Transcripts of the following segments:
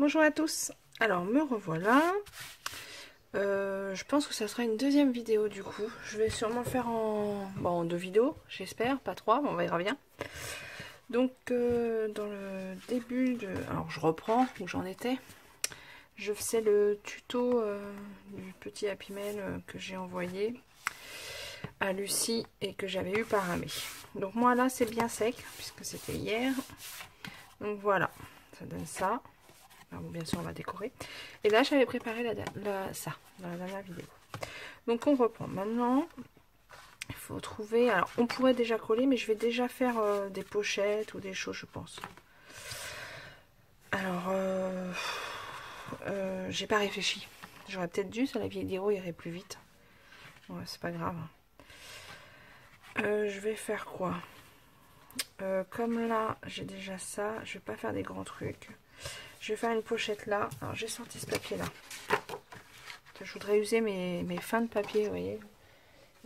Bonjour à tous, alors me revoilà. Je pense que ça sera une deuxième vidéo du coup. Je vais sûrement le faire en 2 vidéos, j'espère, pas 3, mais on verra bien. Donc dans le début de... Alors je reprends où j'en étais. Je faisais le tuto du petit Happy Mail que j'ai envoyé à Lucie et que j'avais eu par Amé. Donc moi là c'est bien sec puisque c'était hier. Donc voilà, ça donne ça. Alors, bien sûr on va décorer. Et là j'avais préparé ça dans la dernière vidéo. Donc on reprend. Maintenant il faut trouver... Alors on pourrait déjà coller, mais je vais déjà faire des pochettes ou des choses je pense. Alors j'ai pas réfléchi. J'aurais peut-être dû, ça la vidéo irait plus vite. Ouais, c'est pas grave. Je vais faire quoi? Comme là j'ai déjà ça, je vais pas faire des grands trucs. Je vais faire une pochette là. Alors j'ai sorti ce papier là. Je voudrais user mes fins de papier, vous voyez.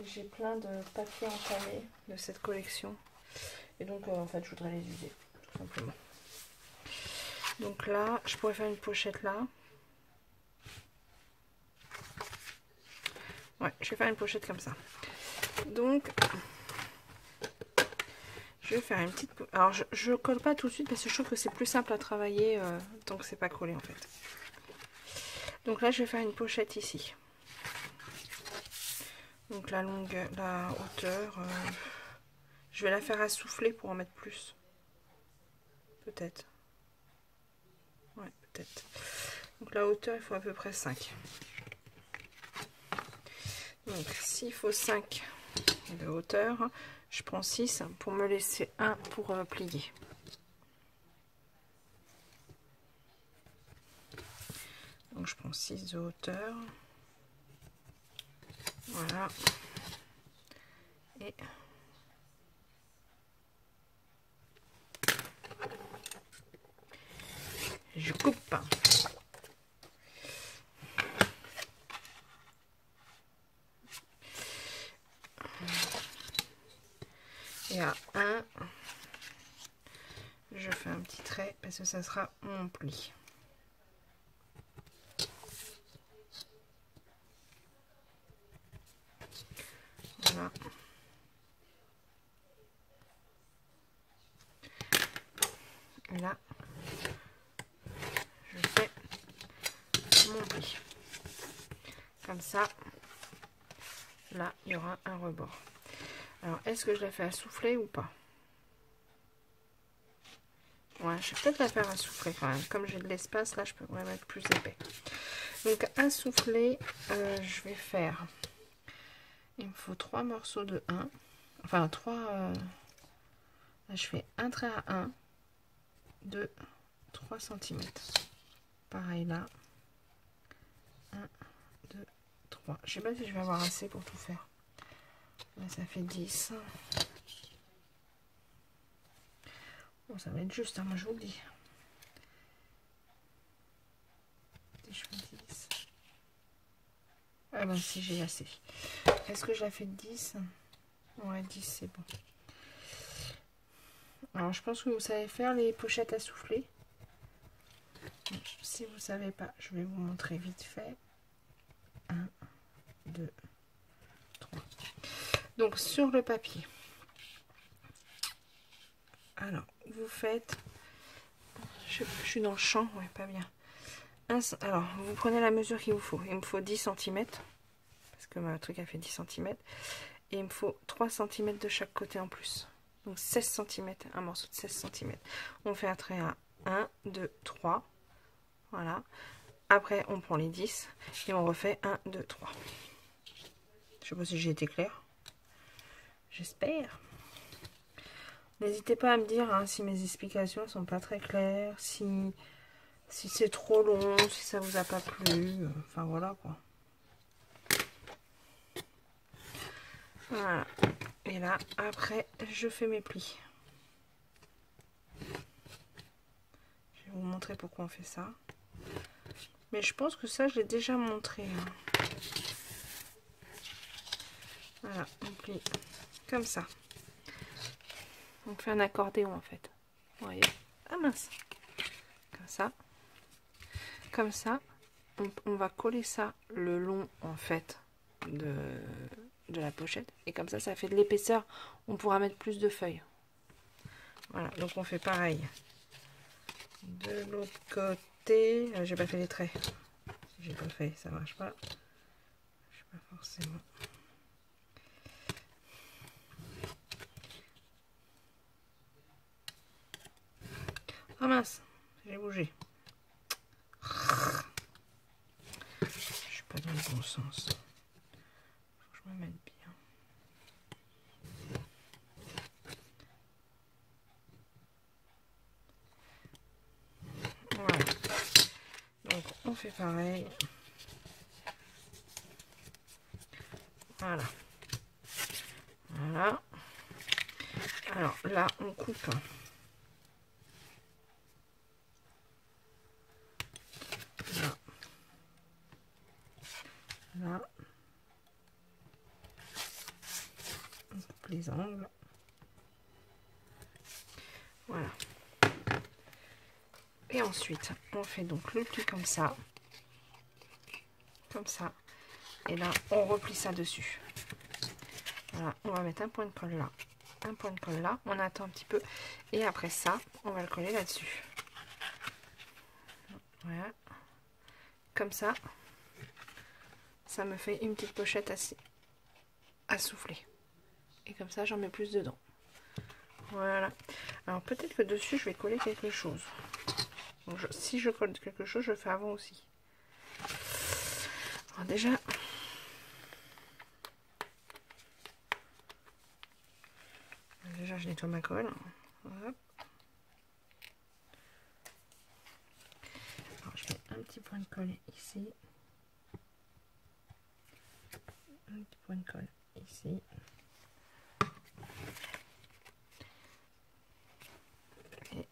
J'ai plein de papiers entamés de cette collection. Et donc en fait je voudrais les user, tout simplement. Donc là, je pourrais faire une pochette là. Ouais, je vais faire une pochette comme ça. Donc, je vais faire une petite... Alors, je colle pas tout de suite parce que je trouve que c'est plus simple à travailler tant que c'est pas collé en fait. Donc là, je vais faire une pochette ici. Donc la hauteur, je vais la faire à souffler pour en mettre plus. Peut-être. Ouais, peut-être. Donc la hauteur, il faut à peu près 5. Donc s'il faut 5 de hauteur, je prends 6 pour me laisser 1 pour plier. Donc je prends 6 de hauteur. Voilà. Et je coupe. Et à 1, je fais un petit trait parce que ça sera mon pli. Voilà. Et là, je fais mon pli. Comme ça, là, il y aura un rebord. Alors, est-ce que je la fais à souffler ou pas? Ouais, je vais peut-être la faire à souffler quand même. Comme j'ai de l'espace, là, je peux mettre plus épais. Donc, à souffler, je vais faire... Il me faut 3 morceaux de 1. Enfin, 3... Là, je fais un trait à 1, 2, 3 cm. Pareil là. 1, 2, 3. Je sais pas si je vais avoir assez pour tout faire. Là, ça fait 10. Bon, ça va être juste, hein, moi je vous le dis. Si je fais 10. Ah ben si, j'ai assez. Est-ce que je la fais 10? Ouais, 10 c'est bon. Alors je pense que vous savez faire les pochettes à souffler. Si vous ne savez pas, je vais vous montrer vite fait. 1, 2, 3. Donc sur le papier. Alors, vous faites... Je suis dans le champ, ouais, pas bien. Alors, vous prenez la mesure qu'il vous faut. Il me faut 10 cm. Parce que ma truc a fait 10 cm. Et il me faut 3 cm de chaque côté en plus. Donc 16 cm, un morceau de 16 cm. On fait un trait à 1, 2, 3. Voilà. Après, on prend les 10 et on refait 1, 2, 3. Je sais pas si j'ai été claire. J'espère. N'hésitez pas à me dire hein, si mes explications sont pas très claires, si c'est trop long, si ça vous a pas plu. Enfin voilà quoi. Voilà. Et là, après, je fais mes plis. Je vais vous montrer pourquoi on fait ça. Mais je pense que ça, je l'ai déjà montré. Hein. Voilà, on plie comme ça. On fait un accordéon en fait. Vous voyez? Ah mince. Comme ça. comme ça, on va coller ça le long en fait de la pochette. Et comme ça fait de l'épaisseur. On pourra mettre plus de feuilles. Voilà, donc on fait pareil. De l'autre côté, j'ai pas fait les traits. Si j'ai pas fait, ça marche pas. Je sais pas forcément. Oh mince, j'ai bougé. Je suis pas dans le bon sens. Faut que je me mette bien. Voilà. Donc on fait pareil. Voilà. Voilà. Alors là, on coupe. Là. Là. On coupe les angles. Voilà. Et ensuite, on fait donc le pli comme ça. Comme ça. Et là, on replie ça dessus. Voilà, on va mettre un point de colle là. Un point de colle là. On attend un petit peu. Et après ça, on va le coller là-dessus. Voilà. Comme ça. Ça me fait une petite pochette à souffler. Et comme ça, j'en mets plus dedans. Voilà. Alors peut-être que dessus, je vais coller quelque chose. Donc, si je colle quelque chose, je le fais avant aussi. Alors déjà, je nettoie ma colle. Hop. Alors, je mets un petit point de colle ici. Un petit point de colle ici. Et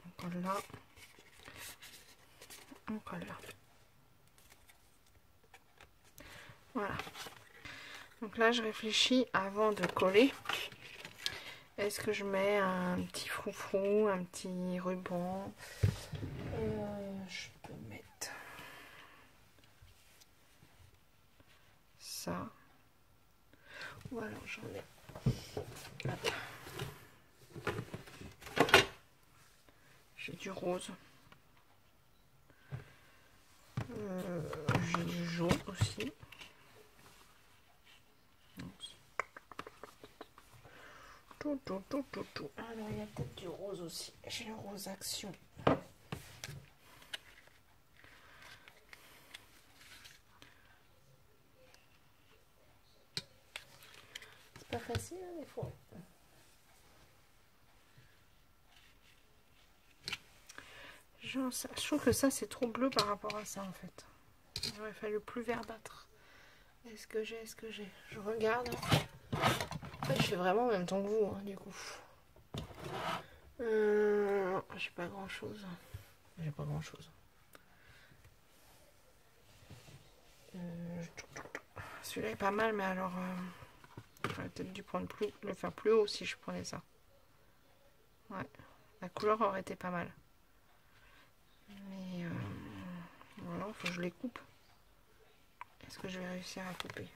on colle là. On colle là. Voilà. Donc là, je réfléchis avant de coller. Est-ce que je mets un petit froufrou, un petit ruban? Je peux mettre ça. Ou alors j'en ai. J'ai du rose. J'ai du jaune aussi. Tout. Alors il y a peut-être du rose aussi. J'ai le rose Action. C'est pas facile hein, des fois. Genre, ça, je trouve que ça c'est trop bleu par rapport à ça en fait. Il aurait fallu plus verdâtre. Est-ce que j'ai Je regarde. En fait, je fais vraiment en même temps que vous, hein, du coup. J'ai pas grand chose. Celui-là est pas mal, mais alors j'aurais peut-être dû prendre le faire plus haut si je prenais ça. Ouais, la couleur aurait été pas mal. Mais voilà, il faut que je les coupe. Est-ce que je vais réussir à couper?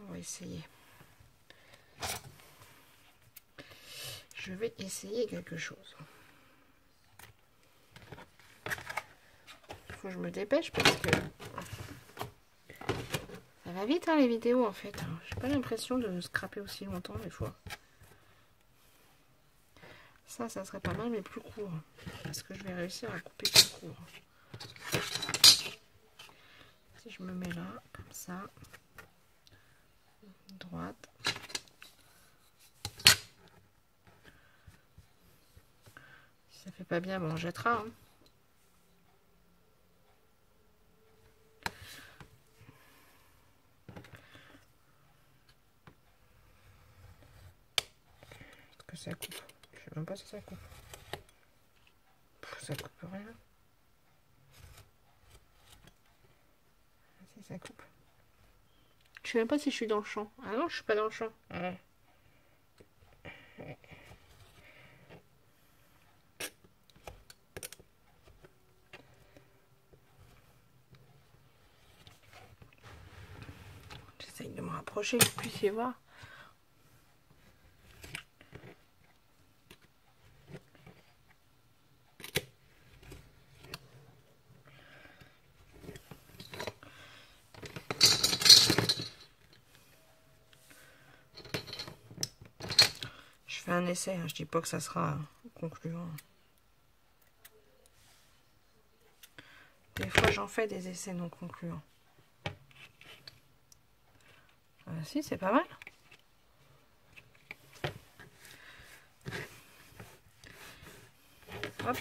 On va essayer. Je vais essayer quelque chose. Il faut que je me dépêche parce que ça va vite hein, les vidéos en fait. J'ai pas l'impression de scraper aussi longtemps des fois. Ça serait pas mal mais plus court. Est-ce que je vais réussir à couper plus court? Si je me mets là, comme ça, droite. Si ça fait pas bien, bon, on jettera. Hein. Est-ce que ça coupe? Je sais même pas si ça coupe. Ça coupe rien. Si ça coupe. Je sais même pas si je suis dans le champ. Ah non, je suis pas dans le champ. Ouais. rapprocher que vous puissiez voir. Je fais un essai, hein, je dis pas que ça sera concluant. Des fois j'en fais des essais non concluants. Si, c'est pas mal. Hop.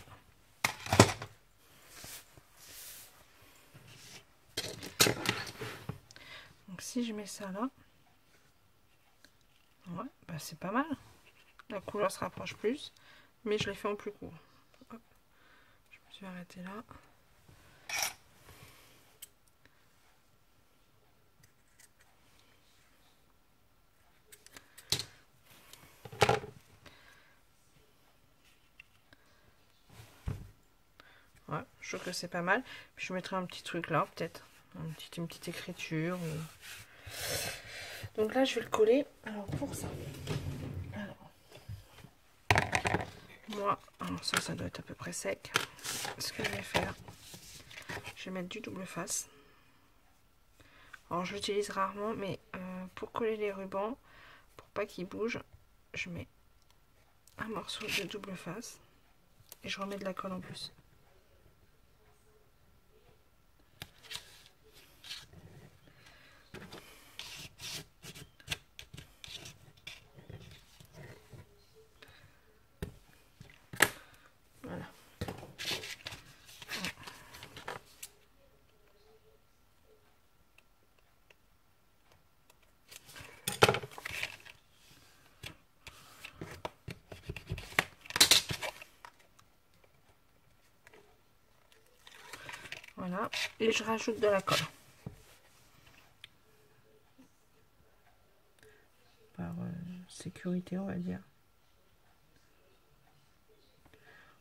Donc si je mets ça là, ouais, bah c'est pas mal. La couleur se rapproche plus, mais je l'ai fait en plus court. Hop. Je me suis arrêtée là. Ouais, je trouve que c'est pas mal. Puis je mettrai un petit truc là, peut-être. Une petite écriture. Donc là, je vais le coller. Alors, pour ça. Alors, moi, alors ça doit être à peu près sec. Ce que je vais faire, je vais mettre du double face. Alors, je l'utilise rarement, mais pour coller les rubans, pour pas qu'ils bougent, je mets un morceau de double face. Et je remets de la colle en plus. Voilà. Voilà. Et je rajoute de la colle. Par sécurité, on va dire.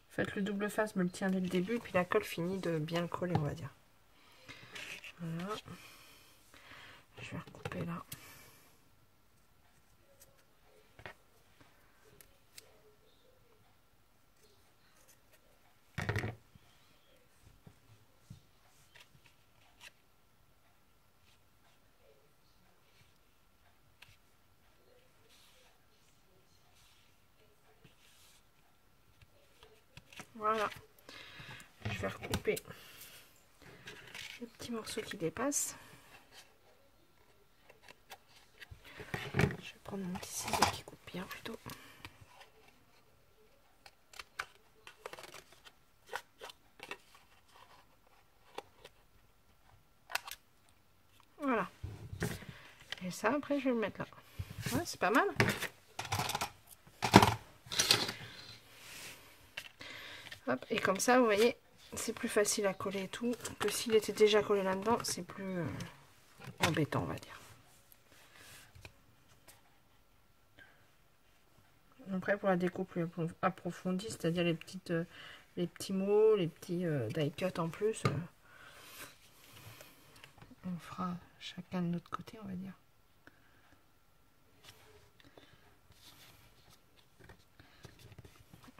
En fait, le double face me le tient dès le début, puis la colle finit de bien le coller, on va dire. Voilà. Je vais recouper là. Voilà. Je vais recouper les petits morceaux qui dépassent. Je vais prendre mon petit ciseau qui coupe bien plutôt. Voilà. Et ça, après, je vais le mettre là. Ouais, c'est pas mal. Hop, et comme ça, vous voyez, c'est plus facile à coller et tout, que s'il était déjà collé là-dedans, c'est plus embêtant, on va dire. Après, pour la découpe plus approfondie, c'est-à-dire les petits mots, les petits die cut en plus, on fera chacun de notre côté, on va dire.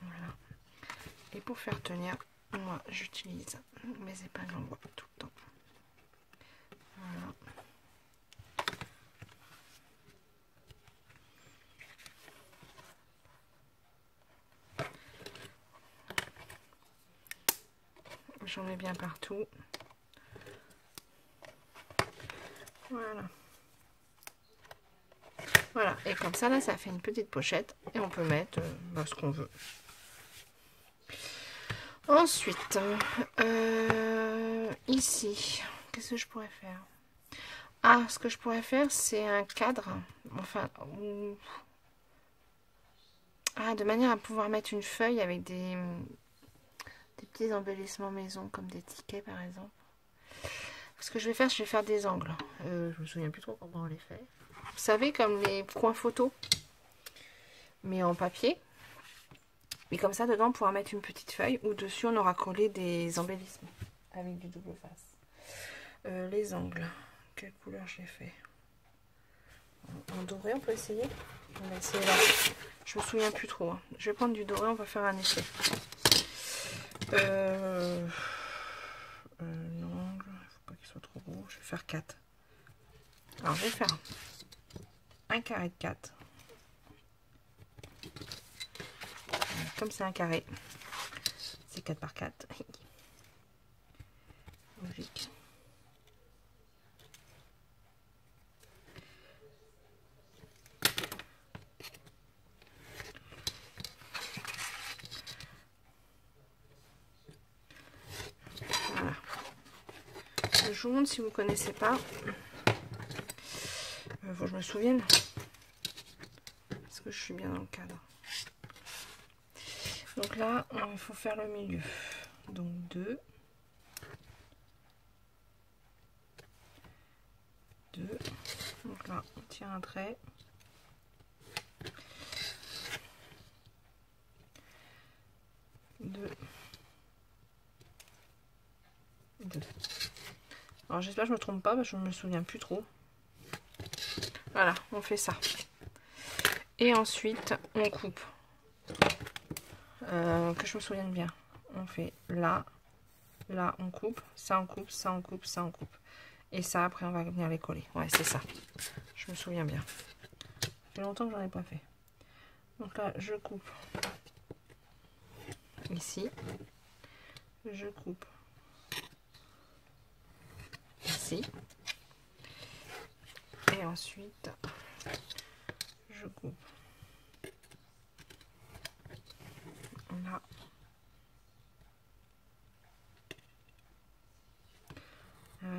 Voilà. Et pour faire tenir, moi, j'utilise mes épingles en bois tout le temps. Voilà. J'en mets bien partout. Voilà. Voilà. Et comme ça, là, ça fait une petite pochette. Et on peut mettre ce qu'on veut. Ensuite, ici, qu'est-ce que je pourrais faire? Ah, ce que je pourrais faire, c'est un cadre. Enfin, de manière à pouvoir mettre une feuille avec des petits embellissements maison, comme des tickets par exemple. Ce que je vais faire des angles. Je me souviens plus trop comment on les fait. Vous savez, comme les coins photos, mais en papier. Et comme ça, dedans, on pourra mettre une petite feuille où dessus, on aura collé des embellissements avec du double face. Les angles, quelle couleur j'ai fait? En doré, on peut essayer. On va essayer là. Je me souviens plus trop. Hein. Je vais prendre du doré, on va faire un essai. Non, il faut pas qu'il soit trop gros. Je vais faire 4. Alors, je vais faire un carré de 4. Comme c'est un carré, c'est 4 par 4. Logique. Voilà. Je vous montre si vous ne connaissez pas. Faut que je me souvienne. Parce que je suis bien dans le cadre. Donc là, il faut faire le milieu. Donc 2. 2. Donc là, on tire un trait. 2. 2. Alors j'espère que je me trompe pas parce que je me souviens plus trop. Voilà, on fait ça. Et ensuite, on coupe. Que je me souvienne bien. On fait là, là on coupe, ça on coupe, ça on coupe, ça on coupe. Et ça après on va venir les coller. Ouais, c'est ça. Je me souviens bien. Ça fait longtemps que j'en ai pas fait. Donc là, je coupe ici. Je coupe ici. Et ensuite, je coupe là.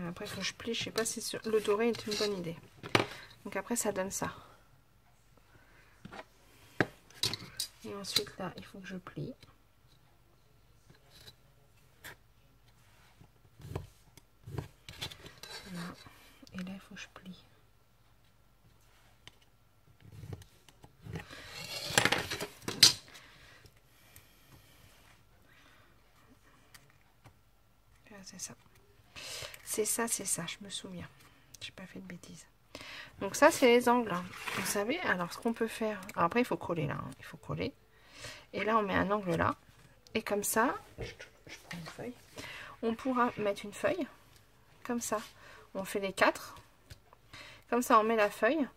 Après, il faut que je plie. Je sais pas si le doré est une bonne idée. Donc après, ça donne ça. Et ensuite, là, il faut que je plie. Là. Et là, il faut que je plie. C'est ça. C'est ça, c'est ça, je me souviens. J'ai pas fait de bêtises. Donc ça, c'est les angles. Hein. Vous savez, alors ce qu'on peut faire... Alors après, il faut coller là. Hein. Il faut coller. Et là, on met un angle là. Et comme ça, je prends une feuille. On pourra mettre une feuille. Comme ça. On fait les 4. Comme ça, on met la feuille.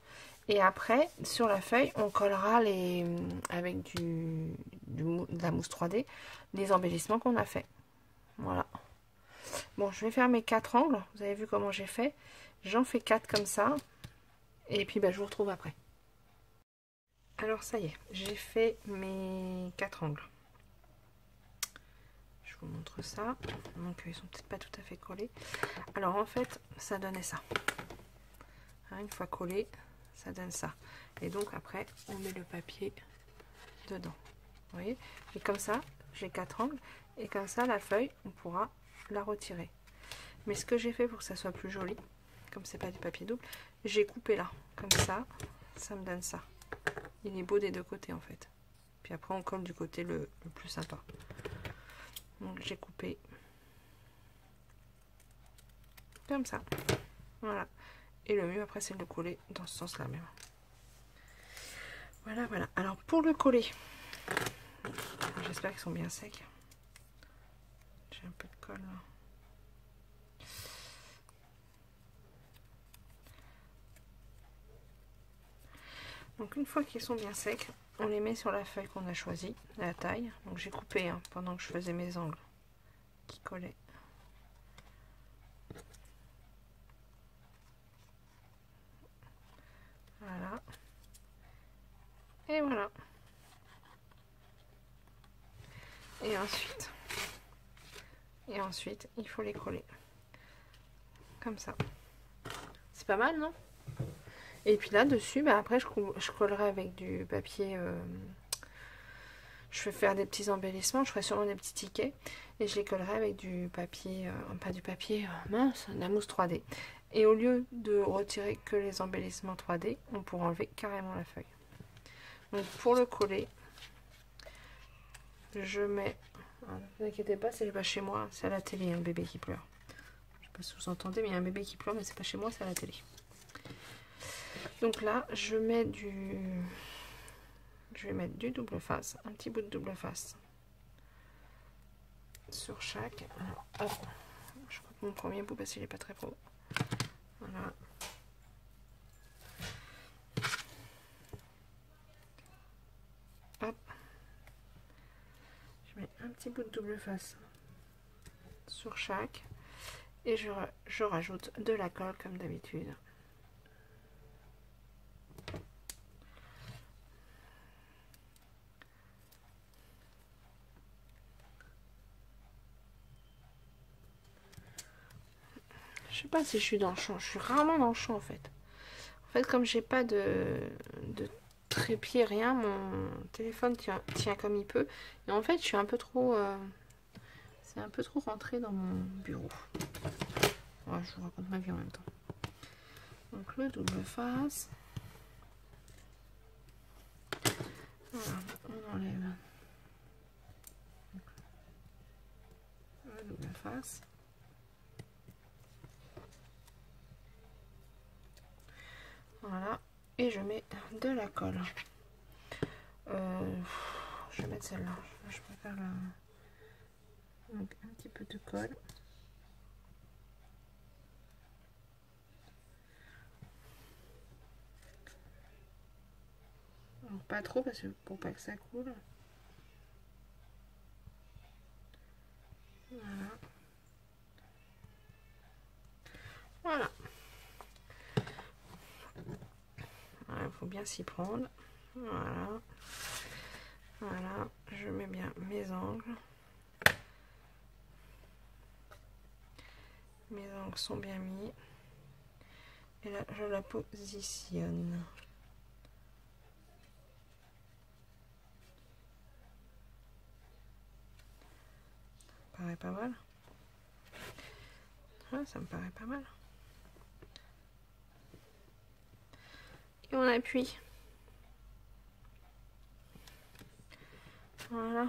Et après, sur la feuille, on collera les avec de la mousse 3D, les embellissements qu'on a fait. Voilà. Bon, je vais faire mes 4 angles. Vous avez vu comment j'ai fait. J'en fais 4 comme ça. Et puis, bah, je vous retrouve après. Alors, ça y est. J'ai fait mes 4 angles. Je vous montre ça. Donc, ils sont peut-être pas tout à fait collés. Alors, en fait, ça donnait ça. Hein, une fois collé, ça donne ça. Et donc, après, on met le papier dedans. Vous voyez? Et comme ça, j'ai 4 angles. Et comme ça, la feuille, on pourra la retirer. Mais ce que j'ai fait pour que ça soit plus joli, comme c'est pas du papier double, j'ai coupé là, comme ça me donne ça. Il est beau des deux côtés en fait. Puis après on colle du côté le plus sympa. Donc j'ai coupé comme ça. Voilà. Et le mieux après c'est de le coller dans ce sens là même. Voilà, voilà. Alors pour le coller, j'espère qu'ils sont bien secs. J'ai un peu de colle là. Donc une fois qu'ils sont bien secs, on les met sur la feuille qu'on a choisie, la taille. Donc j'ai coupé hein, pendant que je faisais mes angles qui collaient. Voilà. Et voilà. Et ensuite, il faut les coller. Comme ça. C'est pas mal, non? Et puis là, dessus, bah, après, je collerai avec du papier. Je vais faire des petits embellissements. Je ferai sûrement des petits tickets. Et je les collerai avec du papier. Pas du papier, mince, de la mousse 3D. Et au lieu de retirer que les embellissements 3D, on pourra enlever carrément la feuille. Donc pour le coller, je mets... Ne vous inquiétez pas, c'est pas chez moi, c'est à la télé, un bébé qui pleure. Je sais pas si vous entendez, mais il y a un bébé qui pleure, mais c'est pas chez moi, c'est à la télé. Donc là, je vais mettre du double face, un petit bout de double face sur chaque. Alors, hop, je coupe mon premier bout parce qu'il n'est pas très beau. Voilà. Hop. Je mets un petit bout de double face sur chaque et je rajoute de la colle comme d'habitude. Je sais pas si je suis dans le champ, je suis rarement dans le champ en fait. En fait, comme j'ai pas de trépied, rien, mon téléphone tient comme il peut. Et en fait, je suis un peu trop... c'est un peu trop rentré dans mon bureau. Ouais, je vous raconte ma vie en même temps. Donc le double face. Voilà, on enlève le double face. Voilà, et je mets de la colle. Je vais mettre celle-là. Je préfère la... Donc un petit peu de colle. Donc pas trop parce que pour pas que ça coule. Voilà. Voilà. Il faut bien s'y prendre. Voilà. Voilà. Je mets bien mes angles. Mes angles sont bien mis. Et là, je la positionne. Ça me paraît pas mal. Ouais, ça me paraît pas mal. Et on appuie. Voilà.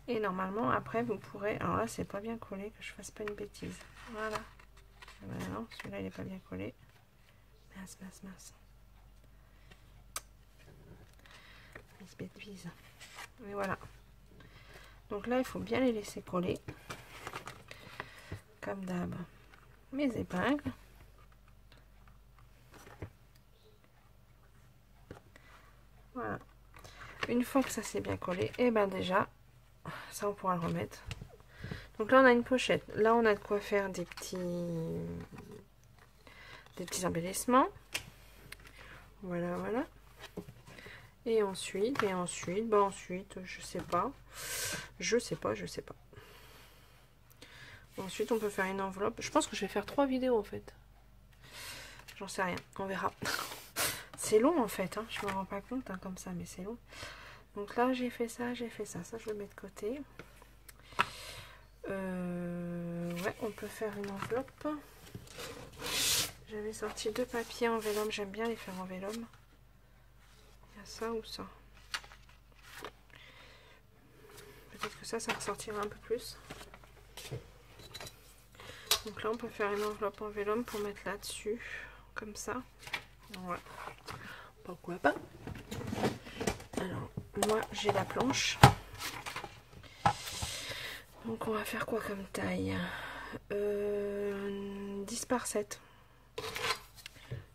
Et normalement, après, vous pourrez... Alors là, c'est pas bien collé, que je fasse pas une bêtise. Voilà. Non, celui-là, il est pas bien collé. Mince, mince, mince. Bêtise. Et voilà. Donc là, il faut bien les laisser coller. Comme d'hab. Mes épingles. Voilà. Une fois que ça s'est bien collé, et ben déjà, ça on pourra le remettre. Donc là on a une pochette. Là on a de quoi faire des petits embellissements. Voilà, voilà. Et ensuite, je sais pas. Ensuite on peut faire une enveloppe. Je pense que je vais faire 3 vidéos en fait. J'en sais rien, on verra. C'est long en fait, hein. Je me rends pas compte hein, comme ça, mais c'est long. Donc là j'ai fait ça, ça je le mets de côté. Ouais, on peut faire une enveloppe. J'avais sorti 2 papiers en vélum, j'aime bien les faire en vélum. Il y a ça ou ça. Peut-être que ça ressortira un peu plus. Donc là on peut faire une enveloppe en vélum pour mettre là-dessus, comme ça. Ouais. Pourquoi pas. Alors, moi j'ai la planche. Donc on va faire quoi comme taille 10 par 7.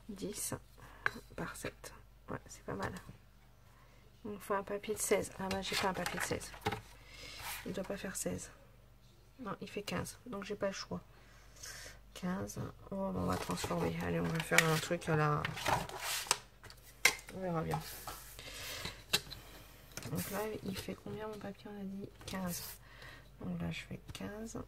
10 par 7. Ouais, c'est pas mal. Il faut un papier de 16. Ah bah j'ai pas un papier de 16. Il doit pas faire 16. Non, il fait 15. Donc j'ai pas le choix. 15. Oh, on va transformer. Allez, on va faire un truc à la... On verra bien. Donc là, il fait combien mon papier? On a dit 15. Donc là, je fais 15.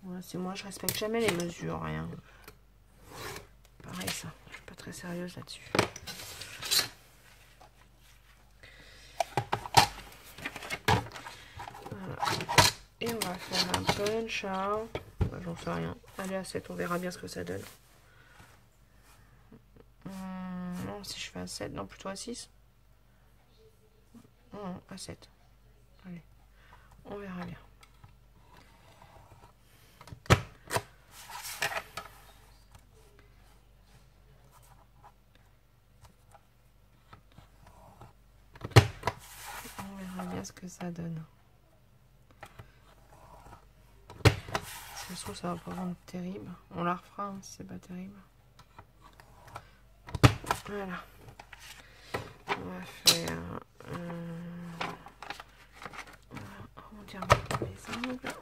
Ouais, c'est moi, je respecte jamais les mesures, rien. Pareil ça, je suis pas très sérieuse là-dessus. Voilà. Et on va faire un punch à... J'en sais rien. Allez à 7, on verra bien ce que ça donne. Non, si je fais un 7, non, plutôt un 6. Non, un 7. Allez, on verra bien. On verra bien ce que ça donne. Je trouve que ça va pas rendre terrible. On la refera, hein, si c'est pas terrible. Voilà. On va faire... on dirait les angles.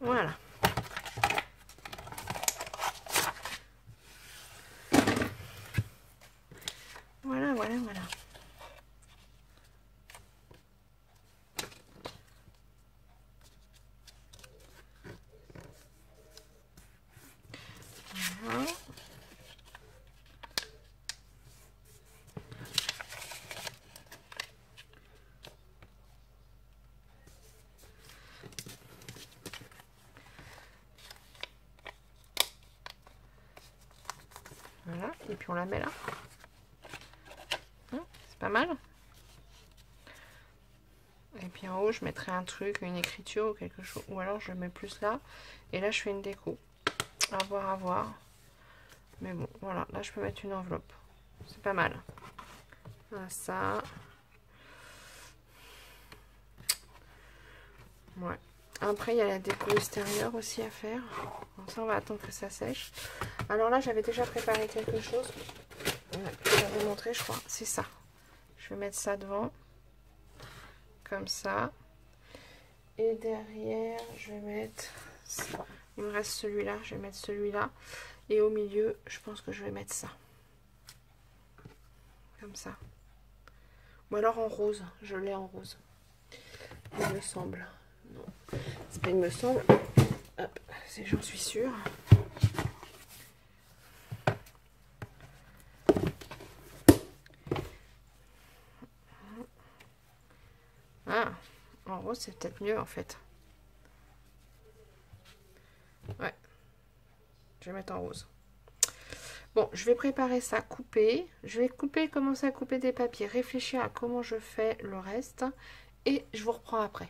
Voilà. Voilà. Voilà. Voilà, et puis on la met là. C'est pas mal. Et puis en haut, je mettrai un truc, une écriture ou quelque chose. Ou alors je mets plus là. Et là, je fais une déco. À voir. Mais bon, voilà. Là, je peux mettre une enveloppe. C'est pas mal. Voilà, ça. Ouais. Après, il y a la déco extérieure aussi à faire. Donc ça, on va attendre que ça sèche. Alors là, j'avais déjà préparé quelque chose. Ouais, je vais vous montrer, je crois. C'est ça. Je vais mettre ça devant. Comme ça. Et derrière, je vais mettre... Il me reste celui-là. Je vais mettre celui-là. Et au milieu, je pense que je vais mettre ça. Comme ça. Ou alors en rose. Je l'ai en rose. Il me semble. Non. C'est pas il me semble. Hop, j'en suis sûre. Ah, en rose c'est peut-être mieux en fait. Ouais. Je vais mettre en rose. Bon, je vais préparer ça, couper. Je vais commencer à couper des papiers, réfléchir à comment je fais le reste. Et je vous reprends après.